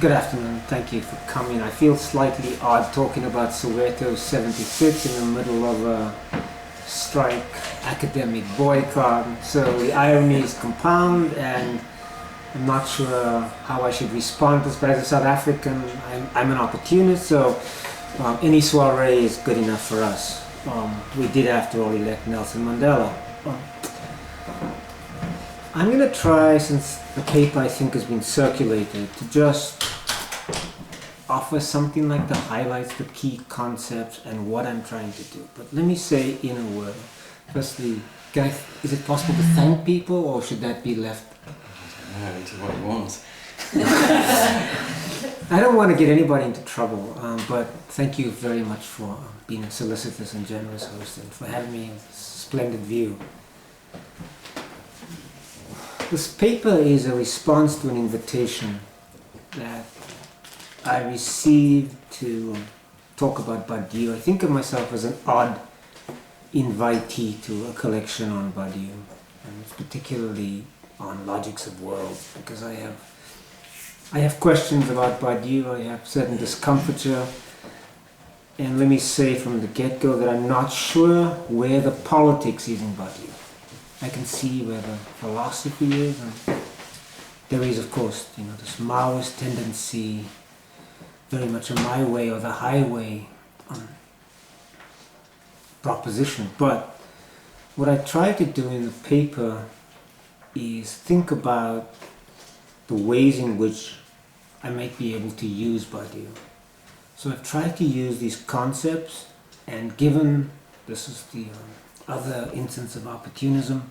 Good afternoon, thank you for coming. I feel slightly odd talking about Soweto 76 in the middle of a strike, academic boycott. So the irony is compound, and I'm not sure how I should respond to this, but as a South African, I'm an opportunist, so any soiree is good enough for us. We did, after all, elect Nelson Mandela. I'm going to try, since the paper I think has been circulated, to just offer something like the highlights, the key concepts, and what I'm trying to do. But let me say in a word. Firstly, is it possible to thank people, or should that be left? I don't know, do what you want. I don't want to get anybody into trouble, but thank you very much for being a solicitous and generous host, and for having me a splendid view. This paper is a response to an invitation that I received to talk about Badiou. I think of myself as an odd invitee to a collection on Badiou, and it's particularly on logics of worlds, because I have questions about Badiou. I have certain discomfiture, and let me say from the get-go that I'm not sure where the politics is in Badiou. I can see where the philosophy is, and there is, of course, this Maoist tendency, very much a my way or the highway proposition. But what I try to do in the paper is think about the ways in which I might be able to use Badiou. So I've tried to use these concepts, and given this is the other instance of opportunism,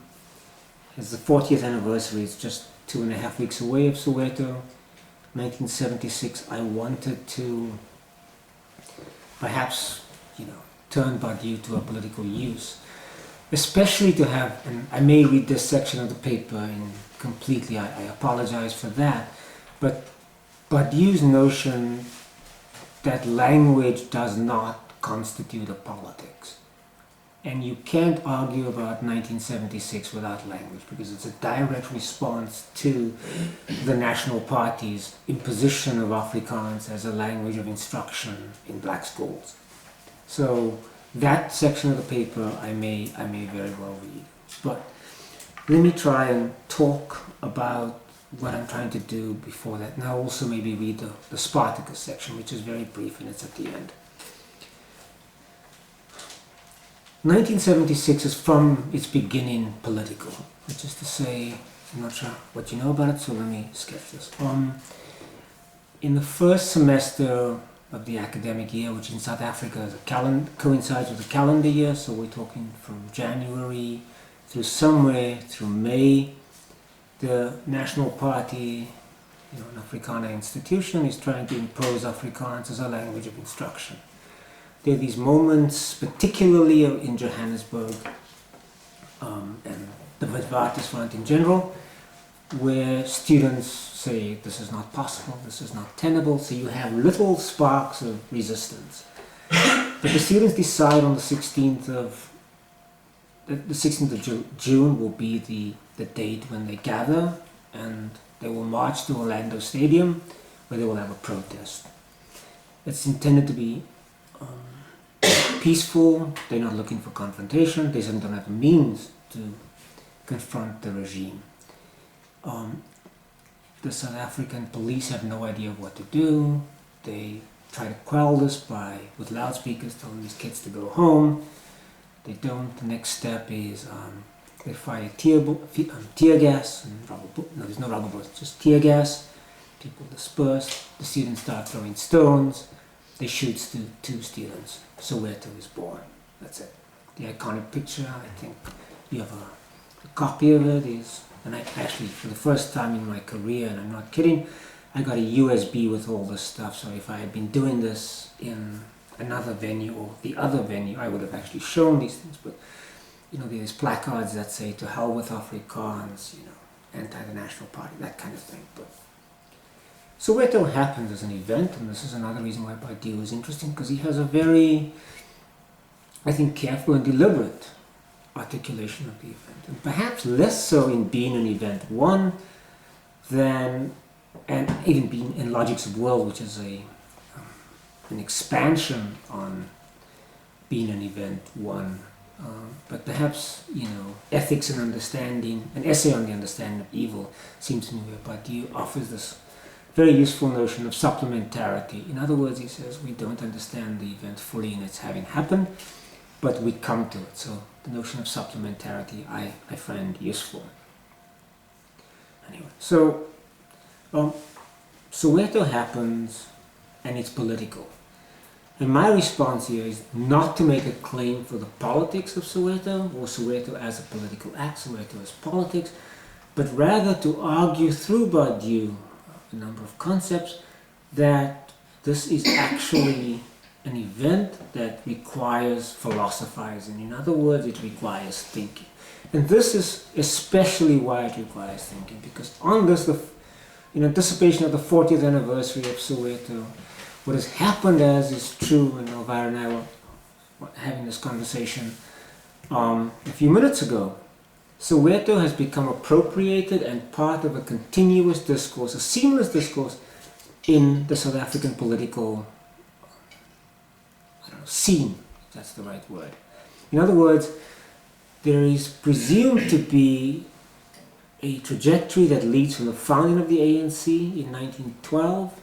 it's the 40th anniversary, it's just 2.5 weeks away of Soweto, 1976. I wanted to perhaps, turn Badiou to a political use, especially to have, and I may read this section of the paper in completely, I apologize for that, but Badiou's notion that language does not constitute a politics. And you can't argue about 1976 without language, because it's a direct response to the National Party's imposition of Afrikaans as a language of instruction in black schools. So that section of the paper I may very well read. But let me try and talk about what I'm trying to do before that. And I'll also maybe read the Spartacus section, which is very brief, and it's at the end. 1976 is from its beginning political, which is to say, I'm not sure what you know about it, so let me sketch this. In the first semester of the academic year, which in South Africa is coincides with the calendar year, so we're talking from January through somewhere through May, the National Party, an Africana institution, is trying to impose Afrikaans as a language of instruction. There are these moments, particularly in Johannesburg and the Witwatersrand in general, where students say this is not possible, this is not tenable, so you have little sparks of resistance. But the students decide on the 16th of June will be the date when they gather, and they will march to Orlando Stadium, where they will have a protest. It's intended to be peaceful. They're not looking for confrontation. They certainly don't have the means to confront the regime. The South African police have no idea what to do. They try to quell this with loudspeakers telling these kids to go home. They don't. The next step is they fire tear gas and rubber bullets. No, there's no rubber bullets, just tear gas. People disperse. The students start throwing stones. They shoot two students. Soweto is born. That's it. The iconic picture, I think you have a copy of it, and I actually, for the first time in my career, and I'm not kidding, I got a USB with all this stuff, so if I had been doing this in another venue or the other venue, I would have actually shown these things. But there's placards that say "To hell with Afrikaans," anti the National Party, that kind of thing. But Soweto happens as an event, and this is another reason why Badiou is interesting, because he has a very, I think, careful and deliberate articulation of the event, and perhaps less so in being an event one than and even being in Logics of World, which is an expansion on being an event one. But perhaps, Ethics and Understanding, an essay on the understanding of evil, seems to me where Badiou offers this very useful notion of supplementarity. In other words, he says we don't understand the event fully in its having happened, but we come to it. So the notion of supplementarity I find useful. Anyway, so Soweto happens and it's political. And my response here is not to make a claim for the politics of Soweto or Soweto as a political act, Soweto as politics, but rather to argue through Badiou a number of concepts that this is actually an event that requires philosophizing. In other words, it requires thinking. And this is especially why it requires thinking, because on this, in anticipation of the 40th anniversary of Soweto, what has happened, as is true, and Elvira and I were having this conversation a few minutes ago, Soweto has become appropriated and part of a continuous discourse, a seamless discourse in the South African political scene, if that's the right word. In other words, there is presumed to be a trajectory that leads from the founding of the ANC in 1912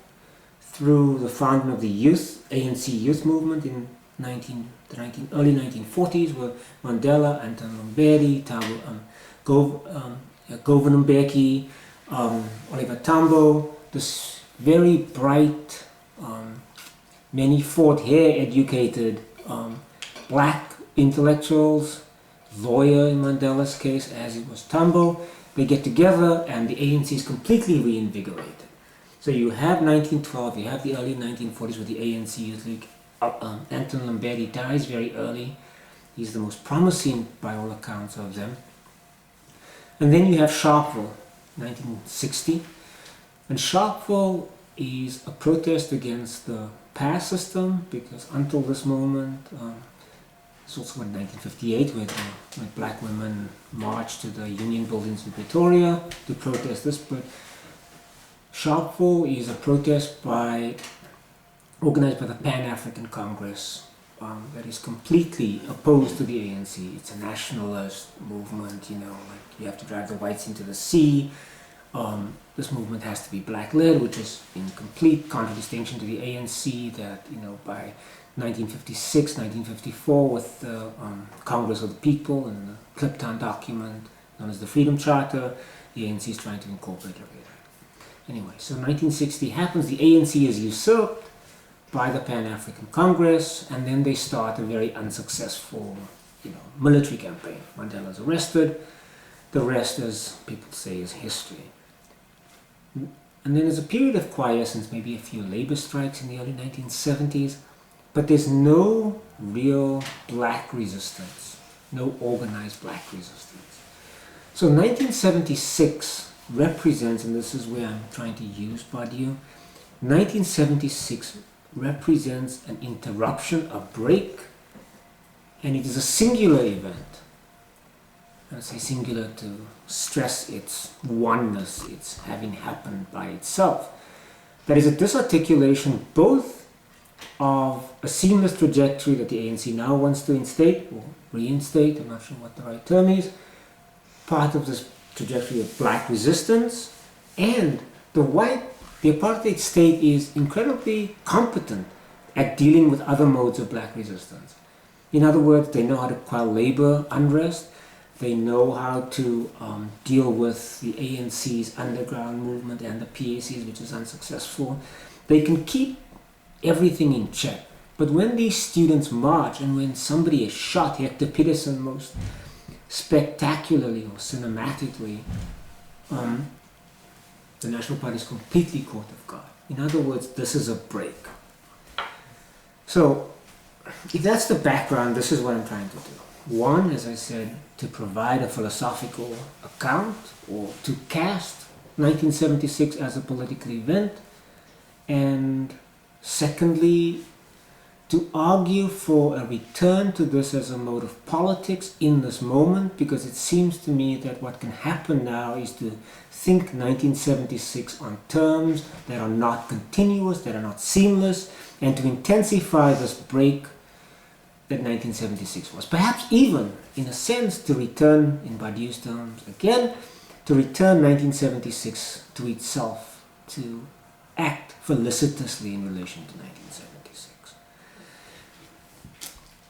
through the founding of the ANC youth movement in early 1940s, where Mandela, Anton Mbeki, Govan Mbeki, Oliver Tambo, this very bright, many fought hair educated black intellectuals, lawyer in Mandela's case, as it was Tambo, they get together and the ANC is completely reinvigorated. So you have 1912, you have the early 1940s with the ANC Youth League. Anton Mbeki dies very early. He's the most promising by all accounts of them. And then you have Sharpeville, 1960. And Sharpeville is a protest against the pass system, because until this moment, it's also in 1958 where black women marched to the Union buildings in Pretoria to protest this. But Sharpeville is a protest organized by the Pan-African Congress that is completely opposed to the ANC. It's a nationalist movement, like you have to drive the whites into the sea. This movement has to be black-led, which is in complete contradistinction to the ANC that, by 1956, 1954, with the Congress of the People and the Kliptown document known as the Freedom Charter, the ANC is trying to incorporate it. Anyway, so 1960 happens, the ANC is usurped by the Pan-African Congress, and then they start a very unsuccessful, military campaign. Mandela's arrested. The rest, as people say, is history. And then there's a period of quiescence, maybe a few labor strikes in the early 1970s, but there's no real black resistance, no organized black resistance. So 1976 represents, and this is where I'm trying to use Badiou, 1976 represents an interruption, a break, and it is a singular event. I say singular to stress its oneness, its having happened by itself. That is a disarticulation both of a seamless trajectory that the ANC now wants to instate, or reinstate, I'm not sure what the right term is, part of this trajectory of black resistance, and the apartheid state is incredibly competent at dealing with other modes of black resistance. In other words, they know how to quell labor unrest, they know how to deal with the ANC's underground movement and the PAC's, which is unsuccessful. They can keep everything in check. But when these students march and when somebody is shot, Hector Peterson most spectacularly or cinematically, the National Party is completely caught off guard. In other words, this is a break. So, if that's the background, this is what I'm trying to do. One, as I said, to provide a philosophical account or to cast 1976 as a political event. And secondly, to argue for a return to this as a mode of politics in this moment, because it seems to me that what can happen now is to think 1976 on terms that are not continuous, that are not seamless, and to intensify this break that 1976 was. Perhaps even, in a sense, to return, in Badiou's terms again, to return 1976 to itself, to act felicitously in relation to 1976.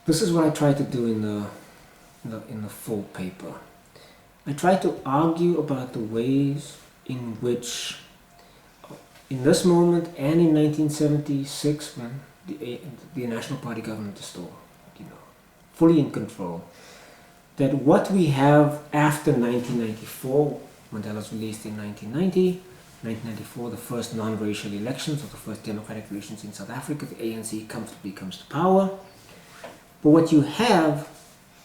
This is what I try to do in the full paper. I try to argue about the ways in which, in this moment and in 1976, when the National Party government is still, fully in control, that what we have after 1994, Mandela's released in 1994, the first non-racial elections, or the first democratic elections in South Africa, the ANC comfortably comes to power. But what you have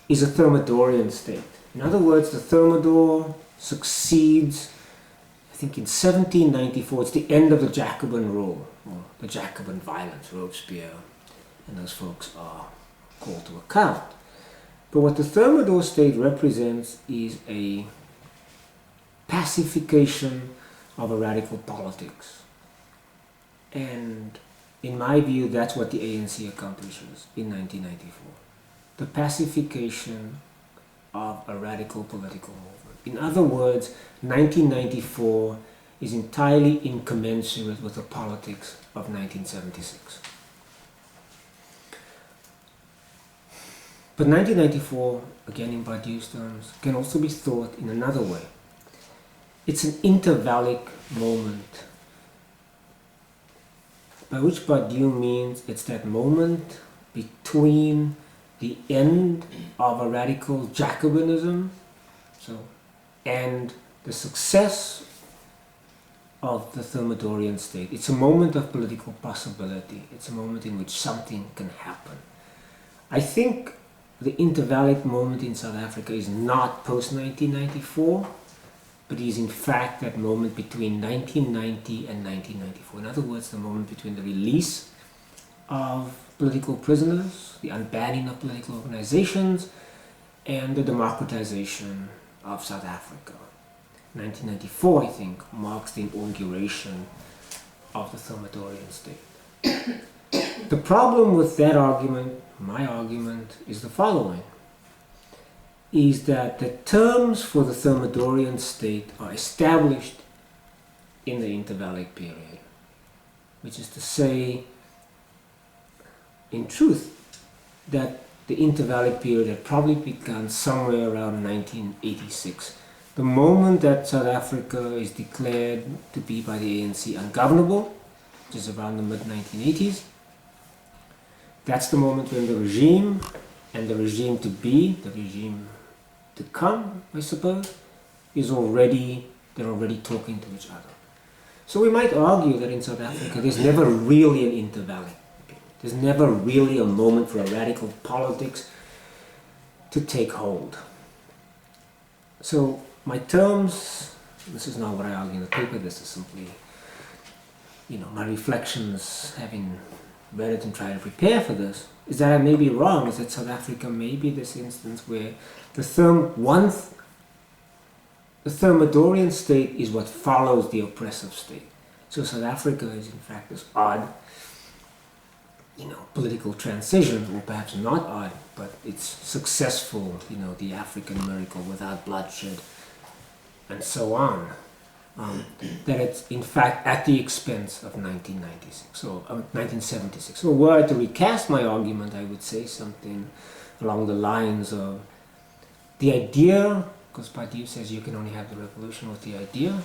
is a Thermidorian state. In other words, the Thermidor succeeds, I think in 1794, it's the end of the Jacobin rule, or the Jacobin violence. Robespierre and those folks are called to account. But what the Thermidor state represents is a pacification of a radical politics. And in my view, that's what the ANC accomplishes in 1994. The pacification of a radical political movement. In other words, 1994 is entirely incommensurate with the politics of 1976. But 1994, again in Badiou's terms, can also be thought in another way. It's an intervallic moment, by which Badiou means it's that moment between the end of a radical Jacobinism and the success of the Thermidorian state. It's a moment of political possibility. It's a moment in which something can happen. I think the intervallic moment in South Africa is not post-1994, but is in fact that moment between 1990 and 1994. In other words, the moment between the release of political prisoners, the unbanning of political organizations, and the democratization of South Africa. 1994, I think, marks the inauguration of the Thermidorian state. The problem with that argument, my argument, is the following. Is that the terms for the Thermidorian state are established in the intervallic period. Which is to say, in truth, that the intervallic period had probably begun somewhere around 1986. The moment that South Africa is declared to be by the ANC ungovernable, which is around the mid-1980s, that's the moment when the regime and the regime to be, the regime to come, I suppose, they're already talking to each other. So we might argue that in South Africa there's never really an intervallic period. There's never really a moment for a radical politics to take hold. So my terms, this is not what I argue in the paper, this is simply, my reflections having read it and tried to prepare for this, is that I may be wrong, is that South Africa may be this instance where the Thermidorian state is what follows the oppressive state. So South Africa is in fact this odd, political transition, or perhaps not odd, but it's successful, the African miracle without bloodshed, and so on. That it's in fact at the expense of 1996 or 1976. So were I to recast my argument, I would say something along the lines of the idea, because Badiou says you can only have the revolution with the idea,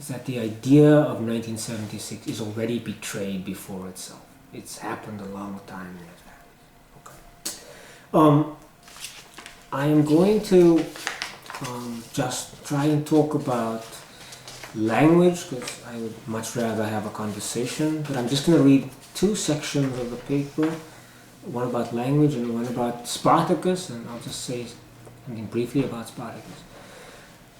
is that the idea of 1976 is already betrayed before itself. It's happened a long time in advance. Okay. I am going to just try and talk about language, because I would much rather have a conversation, but I'm just going to read two sections of the paper, one about language and one about Spartacus, and I'll just say something briefly about Spartacus.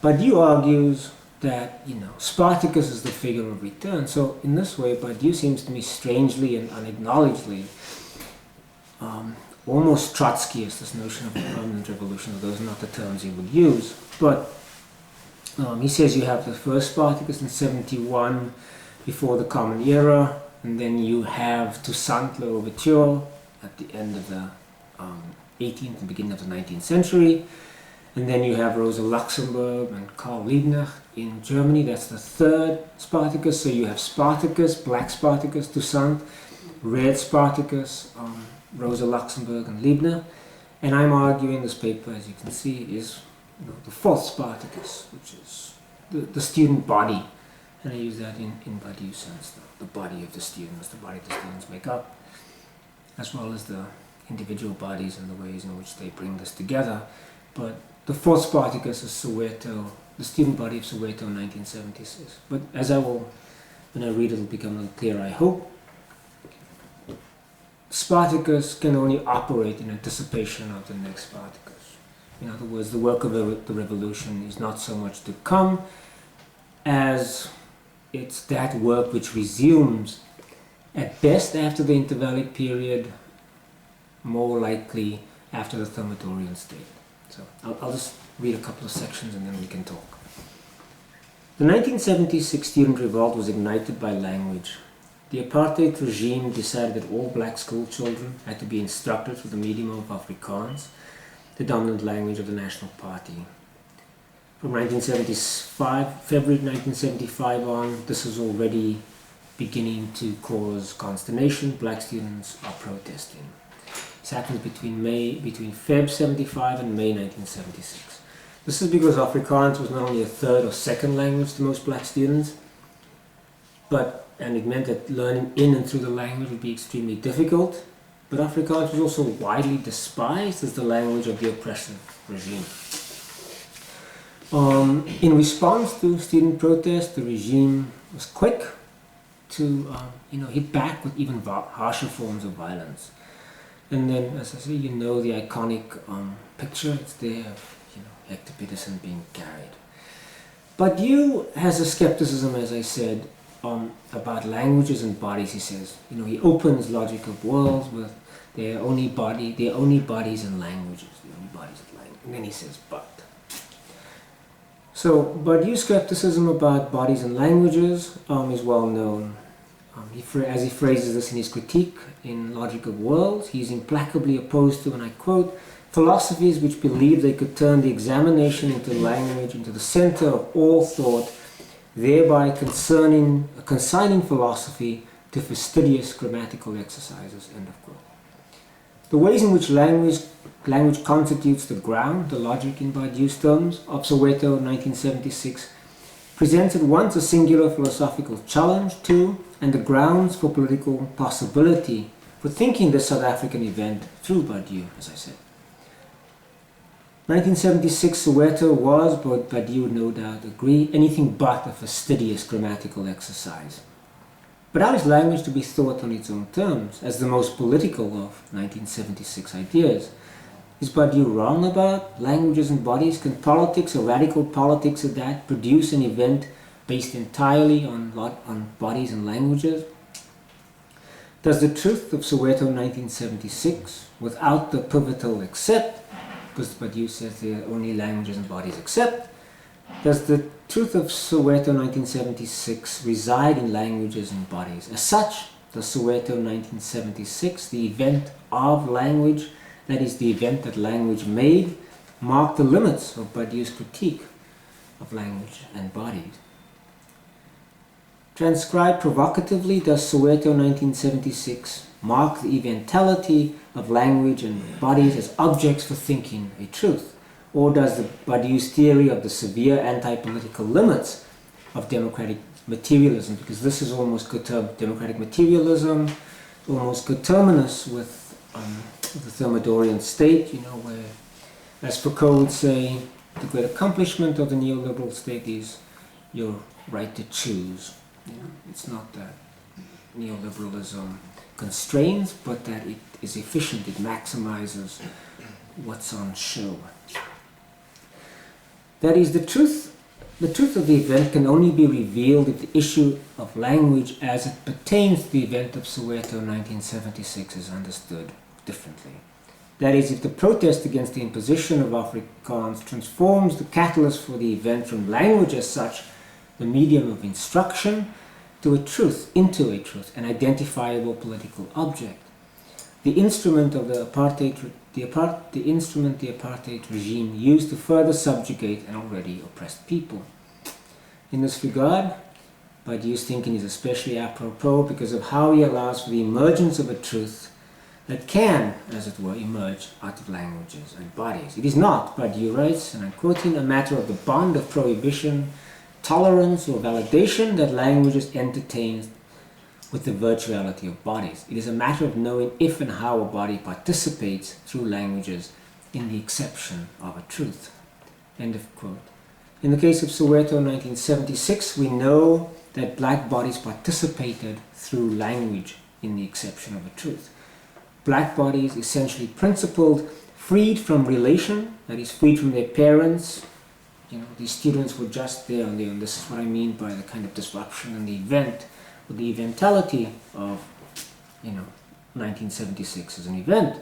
Badiou argues that, you know, Spartacus is the figure of return. So in this way, Badiou seems to me strangely and unacknowledgedly almost Trotskyist, this notion of a permanent revolution, though those are not the terms he would use. But he says you have the first Spartacus in 71 before the Common Era, and then you have Toussaint L'Ouverture at the end of the 18th and beginning of the 19th century. And then you have Rosa Luxemburg and Karl Liebknecht in Germany. That's the third Spartacus. So you have Spartacus, Black Spartacus, Toussaint, Red Spartacus, Rosa Luxemburg and Liebknecht. And I'm arguing this paper, as you can see, is, you know, the fourth Spartacus, which is the student body. And I use that in Badiou's sense, the body of the students, the body the students make up, as well as the individual bodies and the ways in which they bring this together. But the fourth Spartacus is Soweto, the student body of Soweto in 1976. But as I will, when I read it, it'll become a little clearer, I hope. Spartacus can only operate in anticipation of the next Spartacus. In other words, the work of the revolution is not so much to come as it's that work which resumes at best after the intervallic period, more likely after the Thermidorian state. So I'll just read a couple of sections and then we can talk. The 1976 student revolt was ignited by language. The apartheid regime decided that all black school children had to be instructed through the medium of Afrikaans, the dominant language of the National Party. From 1975, February 1975 on, this was already beginning to cause consternation. Black students are protesting. This happens between Feb 75 and May 1976. This is because Afrikaans was not only a third or second language to most black students, and it meant that learning in and through the language would be extremely difficult, but Afrikaans was also widely despised as the language of the oppressive regime. In response to student protest, the regime was quick to hit back with even harsher forms of violence. And then, as I say, you know the iconic picture, it's there of Hector Peterson being carried. Badiou has a skepticism, as I said, about languages and bodies. He says, he opens Logic of Worlds with they're only bodies and languages, and then he says, but. So Badiou's skepticism about bodies and languages is well known. As he phrases this in his critique in Logic of Worlds, he's implacably opposed to, and I quote, philosophies which believe they could turn the examination into language into the center of all thought, thereby consigning philosophy to fastidious grammatical exercises, end of quote. The ways in which language constitutes the ground, the logic in Badiou's terms, of Soweto 1976, presents at once a singular philosophical challenge to, and the grounds for political possibility for thinking the South African event through Badiou, as I said. 1976 Soweto was, but Badiou would no doubt agree, anything but a fastidious grammatical exercise. But how is language to be thought on its own terms, as the most political of 1976 ideas? Is Badiou wrong about languages and bodies? Can politics, or radical politics at that, produce an event based entirely on bodies and languages? Does the truth of Soweto 1976, without the pivotal except, because Badiou says there are only languages and bodies except, does the truth of Soweto 1976 reside in languages and bodies? As such, does Soweto 1976, the event of language, that is the event that language made, mark the limits of Badiou's critique of language and bodies? Transcribed provocatively, does Soweto 1976 mark the eventuality of language and bodies as objects for thinking a truth? Or does the Badiou's theory of the severe anti-political limits of democratic materialism, because this is almost democratic materialism, almost coterminous with the Thermidorian state, where, as Foucault would say, the great accomplishment of the neoliberal state is your right to choose. It's not that neoliberalism constrains, but that it is efficient, it maximizes what's on show. That is, the truth The truth of the event can only be revealed if the issue of language as it pertains to the event of Soweto 1976 is understood differently. That is, if the protest against the imposition of Afrikaans transforms the catalyst for the event from language as such, the medium of instruction, into a truth, an identifiable political object. The instrument the apartheid regime used to further subjugate an already oppressed people. In this regard, Badiou's thinking is especially apropos because of how he allows for the emergence of a truth that can, as it were, emerge out of languages and bodies. It is not, Badiou writes, and I'm quoting, a matter of the bond of prohibition, tolerance, or validation that languages entertain with the virtuality of bodies. It is a matter of knowing if and how a body participates through languages in the exception of a truth. End of quote. In the case of Soweto 1976, we know that black bodies participated through language in the exception of a truth. Black bodies, essentially principled, freed from relation, that is, freed from their parents. These students were just there, and this is what I mean by the kind of disruption in the event, or the eventality of 1976 as an event.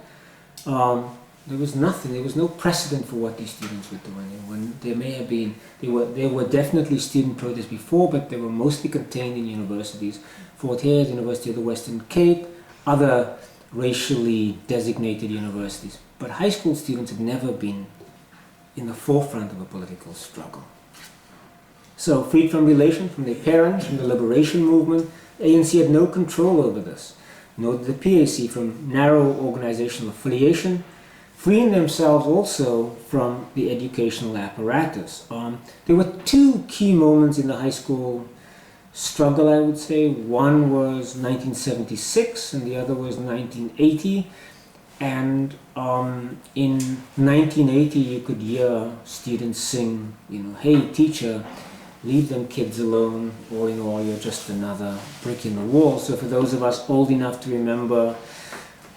There was nothing, there was no precedent for what these students were doing. When there may have been, there were definitely student protests before, but they were mostly contained in universities. Fort Hare, the University of the Western Cape, other racially designated universities. But high school students had never been in the forefront of a political struggle. So, freed from relation, from their parents, from the liberation movement, ANC had no control over this, nor did the PAC, from narrow organizational affiliation, freeing themselves also from the educational apparatus. There were two key moments in the high school struggle, I would say. One was 1976 and the other was 1980. And in 1980 you could hear students sing, "Hey teacher, leave them kids alone, all in all you're just another brick in the wall." So for those of us old enough to remember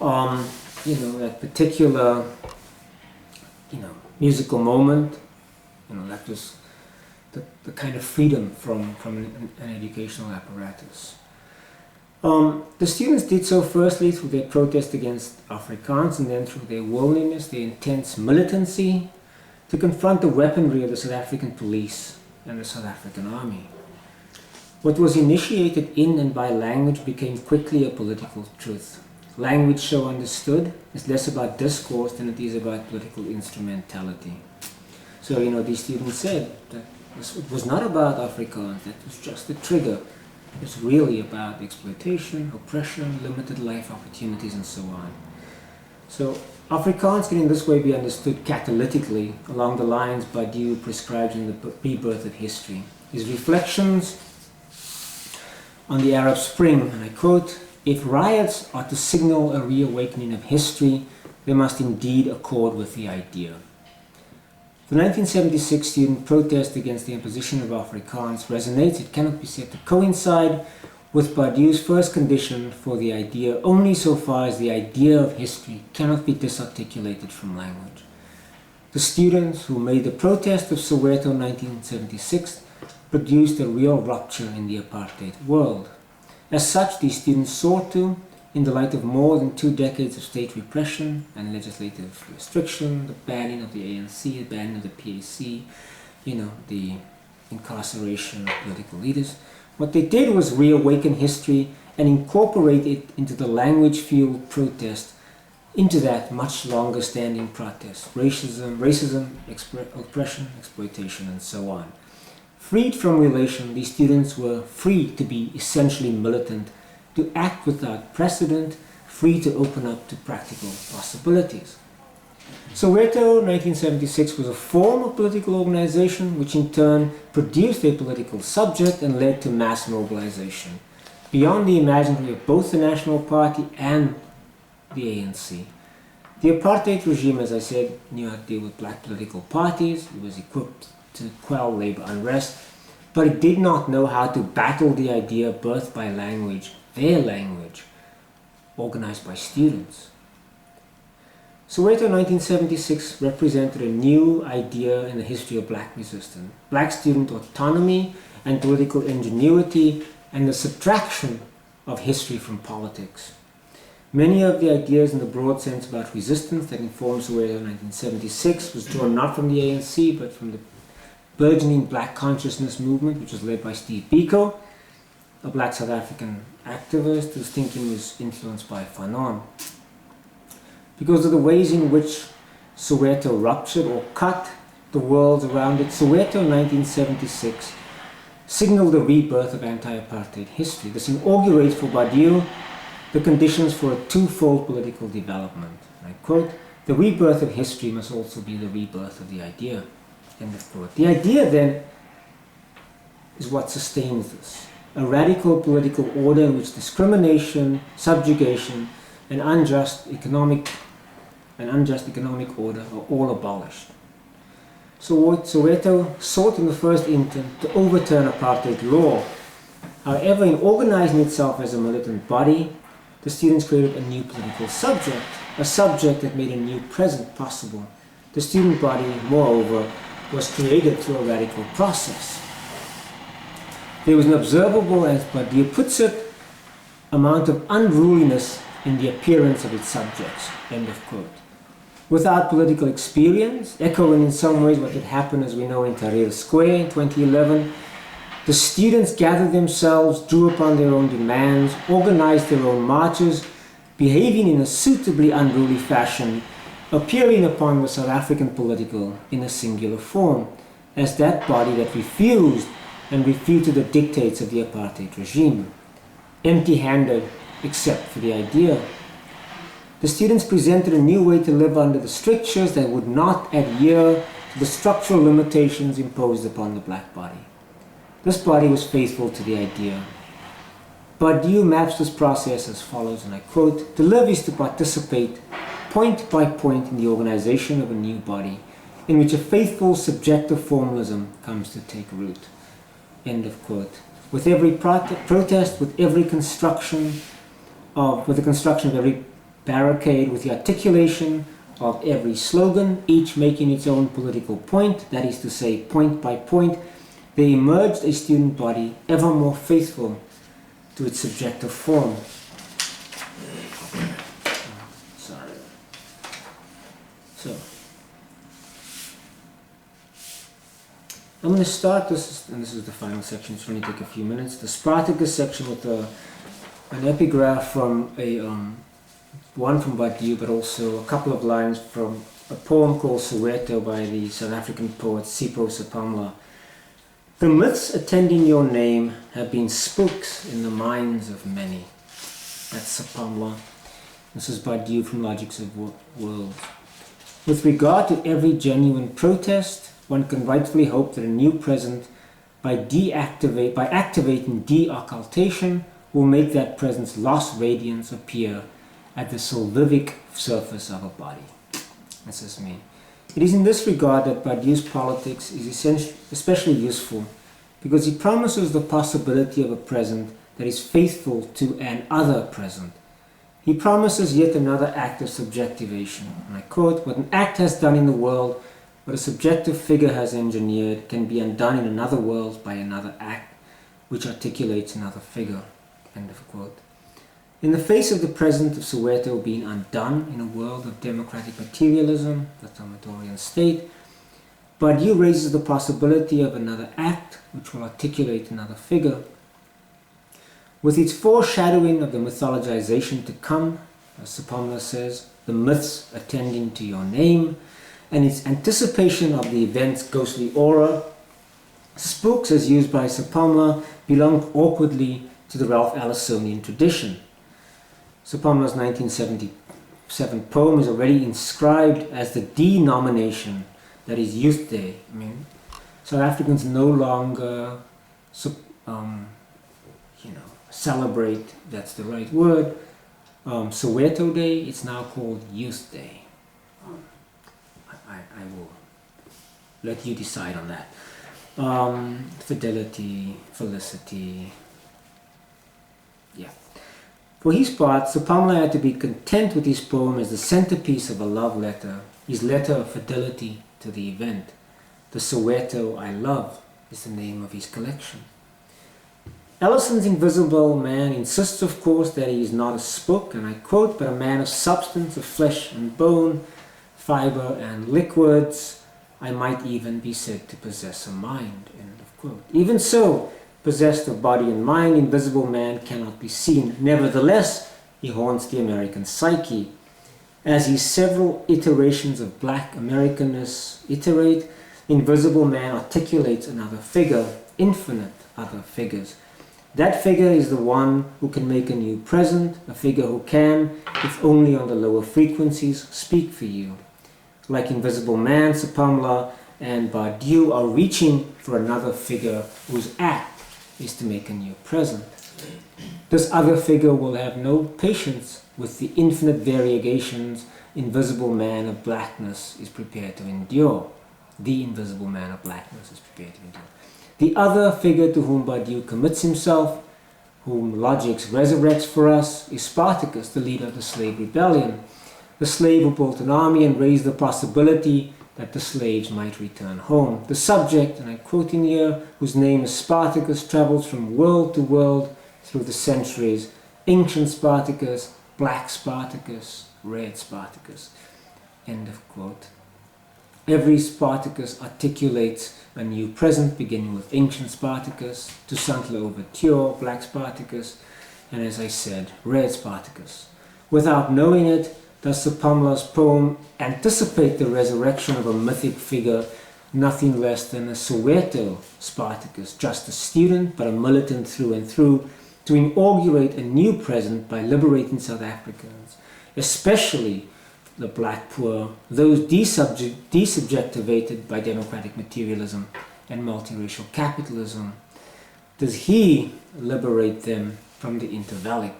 that particular musical moment, that was the kind of freedom from an educational apparatus. The students did so firstly through their protest against Afrikaans, and then through their willingness, their intense militancy to confront the weaponry of the South African police and the South African army. What was initiated in and by language became quickly a political truth. Language, so understood, is less about discourse than it is about political instrumentality. So, these students said that it was not about Afrikaans, that was just a trigger. It's really about exploitation, oppression, limited life opportunities, and so on. So Afrikaans can in this way be understood catalytically along the lines Badiou prescribes in the Rebirth of History. His reflections on the Arab Spring, and I quote, "If riots are to signal a reawakening of history, they must indeed accord with the idea." The 1976 student protest against the imposition of Afrikaans resonates, it cannot be said to coincide with Badiou's first condition for the idea only so far as the idea of history cannot be disarticulated from language. The students who made the protest of Soweto 1976 produced a real rupture in the apartheid world. As such, these students sought to, in the light of more than 2 decades of state repression and legislative restriction, the banning of the ANC, the banning of the PAC, the incarceration of political leaders, what they did was reawaken history and incorporate it into the language-fueled protest, into that much longer standing protest. Racism, oppression, exploitation, and so on. Freed from relation, these students were free to be essentially militant, to act without precedent, free to open up to practical possibilities. Soweto 1976 was a form of political organization which in turn produced a political subject and led to mass mobilization, beyond the imaginary of both the National Party and the ANC. The apartheid regime, as I said, knew how to deal with black political parties. It was equipped to quell labor unrest, but it did not know how to battle the idea birthed by language, their language, organized by students. Soweto 1976 represented a new idea in the history of black resistance. Black student autonomy and political ingenuity and the subtraction of history from politics. Many of the ideas in the broad sense about resistance that informed Soweto 1976 was drawn not from the ANC but from the burgeoning black consciousness movement, which was led by Steve Biko, a black South African activist whose thinking was influenced by Fanon. Because of the ways in which Soweto ruptured or cut the world around it, Soweto 1976 signaled the rebirth of anti-apartheid history. This inaugurates for Badiou the conditions for a twofold political development. I quote, "The rebirth of history must also be the rebirth of the idea." End of quote. The idea then is what sustains this. A radical political order in which discrimination, subjugation, and unjust economic order are all abolished. So Soweto sought in the first instance to overturn apartheid law. However, in organizing itself as a militant body, the students created a new political subject, a subject that made a new present possible. The student body, moreover, was created through a radical process. There was an observable, as Badiou puts it, amount of unruliness in the appearance of its subjects. End of quote. Without political experience, echoing in some ways what had happened, as we know, in Tahrir Square in 2011, the students gathered themselves, drew upon their own demands, organized their own marches, behaving in a suitably unruly fashion, appearing upon the South African political in a singular form, as that body that refused and refuted the dictates of the apartheid regime, empty-handed except for the idea. The students presented a new way to live under the strictures that would not adhere to the structural limitations imposed upon the black body. This body was faithful to the idea. Badiou maps this process as follows, and I quote, "To live is to participate point by point in the organization of a new body, in which a faithful subjective formalism comes to take root." End of quote. With every protest, with the construction of every barricade, with the articulation of every slogan, each making its own political point, that is to say, point by point, they emerged a student body ever more faithful to its subjective form. Sorry. So, I'm going to start this, and this is the final section, it's going to take a few minutes, the Spartacus section with an epigraph from one from Badiou, but also a couple of lines from a poem called Soweto by the South African poet Sipho Sepamla. "The myths attending your name have been spooks in the minds of many." That's Sepamla. This is Badiou from Logics of Worlds. "With regard to every genuine protest, one can rightfully hope that a new present, by activating de-occultation, will make that present's lost radiance appear at the solvivic surface of a body." This is me. It is in this regard that Badiou's politics is especially useful, because he promises the possibility of a present that is faithful to an other present. He promises yet another act of subjectivation. And I quote, "What an act has done in the world, what a subjective figure has engineered, can be undone in another world by another act, which articulates another figure." End of quote. In the face of the present of Soweto being undone in a world of democratic materialism, the totalitarian state, Badiou raises the possibility of another act which will articulate another figure. With its foreshadowing of the mythologization to come, as Sepamla says, the myths attending to your name, and its anticipation of the event's ghostly aura, spooks, as used by Sepamla, belong awkwardly to the Ralph Allisonian tradition. Sepamla's 1977 poem is already inscribed as the denomination, that is Youth Day. I mean, South Africans no longer celebrate, that's the right word, Soweto Day. It's now called Youth Day. I will let you decide on that. Fidelity, felicity, yeah. For his part, Supamla had to be content with his poem as the centerpiece of a love letter, his letter of fidelity to the event. The Soweto I Love is the name of his collection. Ellison's Invisible Man insists, of course, that he is not a spook, and I quote, but a man of substance, of flesh and bone, fiber and liquids. I might even be said to possess a mind, end of quote. Even so, possessed of body and mind, Invisible Man cannot be seen. Nevertheless, he haunts the American psyche. As his several iterations of black Americanness iterate, Invisible Man articulates another figure, infinite other figures. That figure is the one who can make a new present, a figure who can, if only on the lower frequencies, speak for you. Like Invisible Man, Supamla and Badiou are reaching for another figure whose act is to make a new present. This other figure will have no patience with the infinite variegations Invisible Man of blackness is prepared to endure. The Invisible Man of blackness is prepared to endure. The other figure to whom Badiou commits himself, whom Logix resurrects for us, is Spartacus, the leader of the slave rebellion. The slave who built an army and raised the possibility that the slaves might return home. The subject, and I quote in here, whose name is Spartacus, travels from world to world through the centuries. Ancient Spartacus, black Spartacus, red Spartacus. End of quote. Every Spartacus articulates a new present, beginning with ancient Spartacus, to Saint-Lô Overture, black Spartacus, and as I said, red Spartacus. Without knowing it, does Supamla's poem anticipate the resurrection of a mythic figure, nothing less than a Soweto Spartacus, just a student but a militant through and through, to inaugurate a new present by liberating South Africans, especially the black poor, those desubjectivated by democratic materialism and multiracial capitalism. Does he liberate them from the intervallic?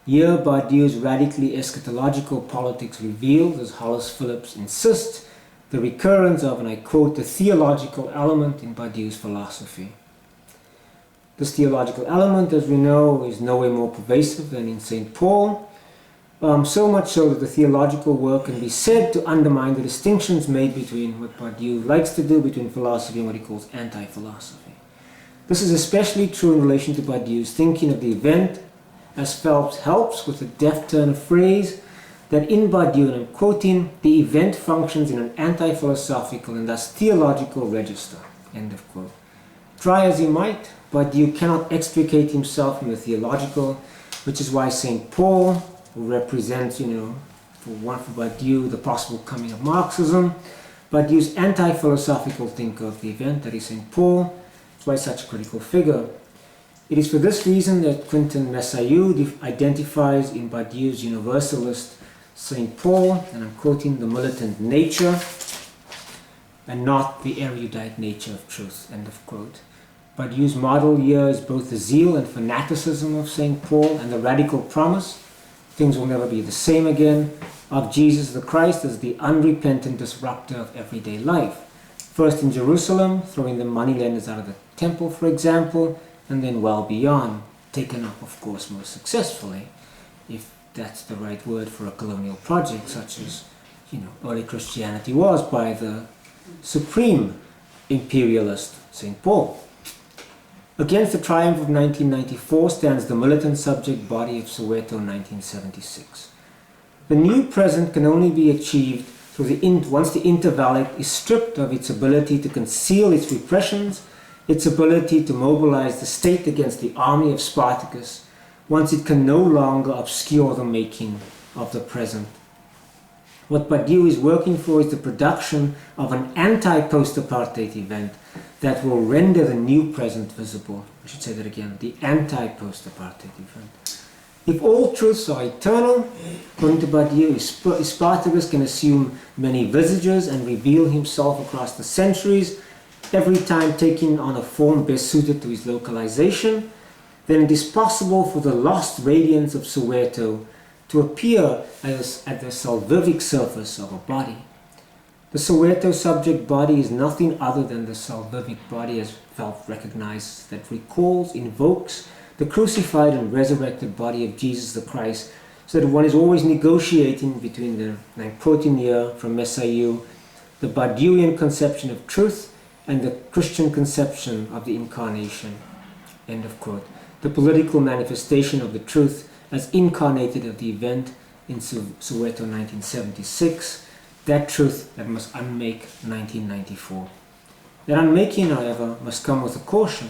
Here, Badiou's radically eschatological politics reveals, as Hollis Phillips insists, the recurrence of, and I quote, the theological element in Badiou's philosophy. This theological element, as we know, is nowhere more pervasive than in St. Paul, so much so that the theological work can be said to undermine the distinctions made between what Badiou likes to do between philosophy and what he calls anti-philosophy. This is especially true in relation to Badiou's thinking of the event, as Phelps helps with a deft turn of phrase that in Badiou, and I'm quoting, the event functions in an anti-philosophical and thus theological register, end of quote. Try as he might, Badiou cannot extricate himself from the theological, which is why St. Paul, who represents, for Badiou, the possible coming of Marxism, Badiou's anti-philosophical thinker of the event, that is St. Paul, is why such a critical figure. It is for this reason that Quentin Messayou identifies in Badiou's universalist St. Paul, and I'm quoting, the militant nature and not the erudite nature of truth, end of quote. Badiou's model here is both the zeal and fanaticism of St. Paul and the radical promise, things will never be the same again, of Jesus the Christ as the unrepentant disruptor of everyday life. First in Jerusalem, throwing the moneylenders out of the temple, for example, and then well beyond, taken up, of course, most successfully, if that's the right word for a colonial project, such as, early Christianity was by the supreme imperialist St. Paul. Against the triumph of 1994 stands the militant subject body of Soweto 1976. The new present can only be achieved through once the intervallic is stripped of its ability to conceal its repressions, its ability to mobilize the state against the army of Spartacus, once it can no longer obscure the making of the present. What Badiou is working for is the production of an anti-post-apartheid event that will render the new present visible. I should say that again, the anti-post-apartheid event. If all truths are eternal, according to Badiou, Spartacus can assume many visages and reveal himself across the centuries, every time taking on a form best suited to his localization, then it is possible for the lost radiance of Soweto to appear at the salvific surface of a body. The Soweto subject body is nothing other than the salvific body, as Phelps recognizes, that recalls, invokes the crucified and resurrected body of Jesus the Christ, so that one is always negotiating between the, and I'm quoting here from Messi, the Badiouian conception of truth and the Christian conception of the incarnation. End of quote. The political manifestation of the truth as incarnated of the event in Soweto 1976, that truth that must unmake 1994. That unmaking, however, must come with a caution.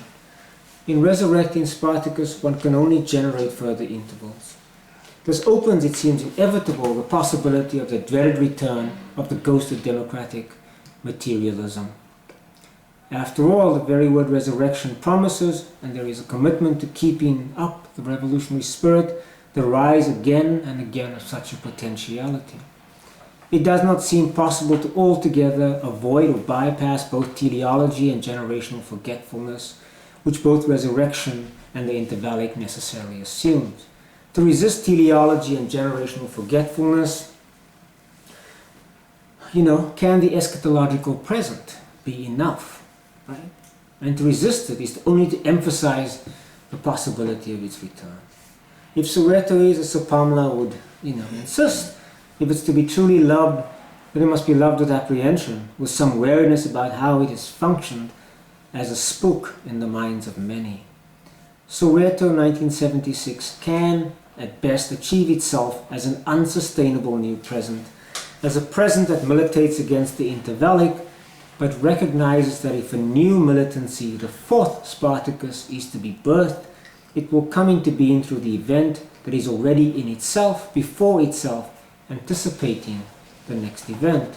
In resurrecting Spartacus, one can only generate further intervals. This opens, it seems inevitable, the possibility of the dreaded return of the ghost of democratic materialism. After all, the very word resurrection promises, and there is a commitment to keeping up the revolutionary spirit, the rise again and again of such a potentiality. It does not seem possible to altogether avoid or bypass both teleology and generational forgetfulness, which both resurrection and the intervallic necessarily assumes. To resist teleology and generational forgetfulness, can the eschatological present be enough? Right? And to resist it is only to emphasize the possibility of its return. If Soweto is, as Sopamla would insist, if it's to be truly loved, then it must be loved with apprehension, with some wariness about how it has functioned as a spook in the minds of many. Soweto 1976 can, at best, achieve itself as an unsustainable new present, as a present that militates against the intervallic, but recognizes that if a new militancy, the fourth Spartacus, is to be birthed, it will come into being through the event that is already in itself, before itself, anticipating the next event.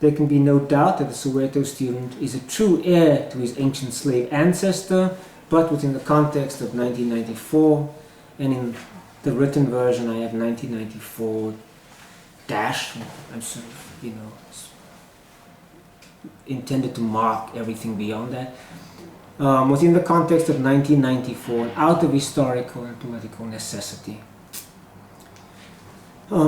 There can be no doubt that the Soweto student is a true heir to his ancient slave ancestor, but within the context of 1994, and in the written version I have 1994 dash, I'm sort of, intended to mark everything beyond that. Within the context of 1994, out of historical and political necessity.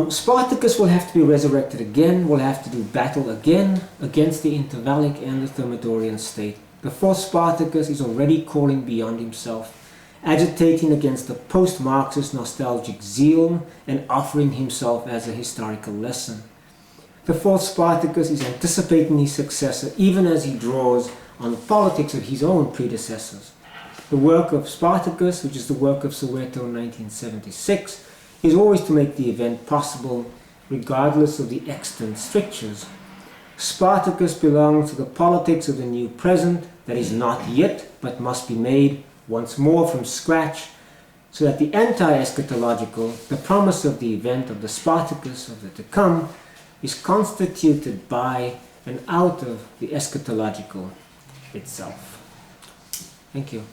Spartacus will have to be resurrected again, will have to do battle again against the intervallic and the Thermidorian state. The fourth Spartacus is already calling beyond himself, agitating against the post-Marxist nostalgic zeal and offering himself as a historical lesson. The fourth Spartacus is anticipating his successor even as he draws on the politics of his own predecessors. The work of Spartacus, which is the work of Soweto in 1976, is always to make the event possible regardless of the extant strictures. Spartacus belongs to the politics of the new present that is not yet but must be made once more from scratch, so that the anti-eschatological, the promise of the event of the Spartacus of the to come, is constituted by and out of the eschatological itself. Thank you.